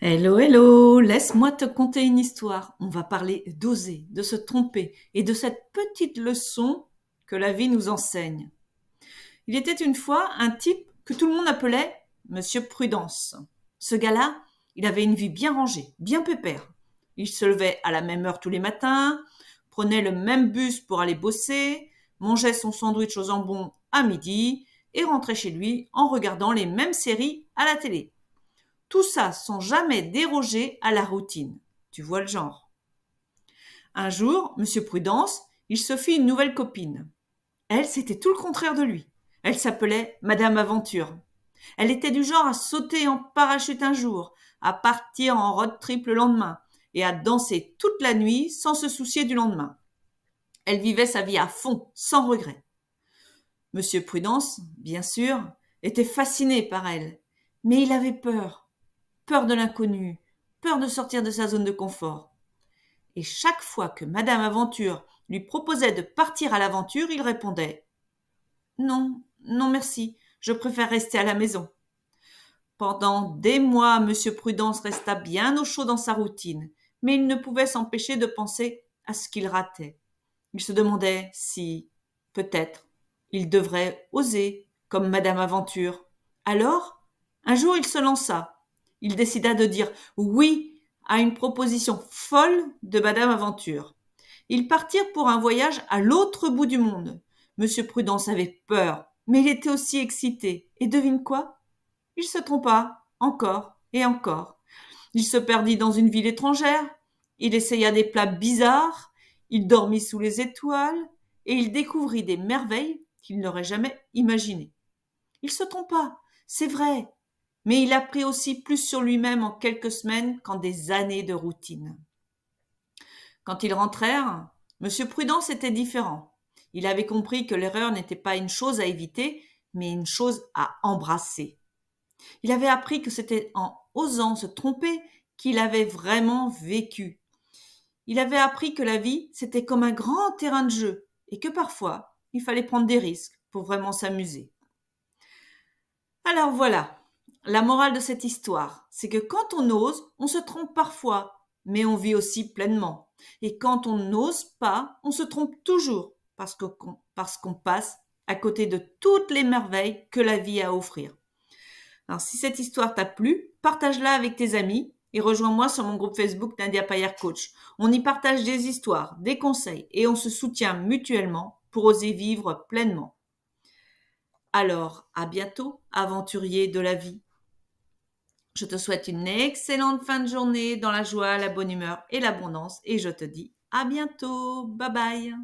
Hello, hello, laisse-moi te conter une histoire. On va parler d'oser, de se tromper et de cette petite leçon que la vie nous enseigne. Il était une fois un type que tout le monde appelait Monsieur Prudence. Ce gars-là, il avait une vie bien rangée, bien pépère. Il se levait à la même heure tous les matins, prenait le même bus pour aller bosser, mangeait son sandwich au jambon à midi et rentrait chez lui en regardant les mêmes séries à la télé. Tout ça sans jamais déroger à la routine. Tu vois le genre. Un jour, Monsieur Prudence, il se fit une nouvelle copine. Elle, c'était tout le contraire de lui. Elle s'appelait Madame Aventure. Elle était du genre à sauter en parachute un jour, à partir en road trip le lendemain, et à danser toute la nuit sans se soucier du lendemain. Elle vivait sa vie à fond, sans regret. Monsieur Prudence, bien sûr, était fasciné par elle, mais il avait peur. Peur de l'inconnu, peur de sortir de sa zone de confort. Et chaque fois que Madame Aventure lui proposait de partir à l'aventure, il répondait non, non merci, je préfère rester à la maison. Pendant des mois, Monsieur Prudence resta bien au chaud dans sa routine, mais il ne pouvait s'empêcher de penser à ce qu'il ratait. Il se demandait si, peut-être, il devrait oser, comme Madame Aventure. Alors, un jour, il se lança. Il décida de dire oui à une proposition folle de Madame Aventure. Ils partirent pour un voyage à l'autre bout du monde. Monsieur Prudence avait peur, mais il était aussi excité. Et devine quoi? Il se trompa, encore et encore. Il se perdit dans une ville étrangère, il essaya des plats bizarres, il dormit sous les étoiles, et il découvrit des merveilles qu'il n'aurait jamais imaginées. Il se trompa, c'est vrai, mais il apprit aussi plus sur lui-même en quelques semaines qu'en des années de routine. Quand ils rentrèrent, Monsieur Prudence était différent. Il avait compris que l'erreur n'était pas une chose à éviter, mais une chose à embrasser. Il avait appris que c'était en osant se tromper qu'il avait vraiment vécu. Il avait appris que la vie, c'était comme un grand terrain de jeu et que parfois, il fallait prendre des risques pour vraiment s'amuser. Alors voilà, la morale de cette histoire, c'est que quand on ose, on se trompe parfois, mais on vit aussi pleinement. Et quand on n'ose pas, on se trompe toujours parce qu'on passe à côté de toutes les merveilles que la vie a à offrir. Alors, si cette histoire t'a plu, partage-la avec tes amis et rejoins-moi sur mon groupe Facebook Nadia Payer Coach. On y partage des histoires, des conseils et on se soutient mutuellement pour oser vivre pleinement. Alors, à bientôt, aventurier de la vie. Je te souhaite une excellente fin de journée dans la joie, la bonne humeur et l'abondance et je te dis à bientôt. Bye bye.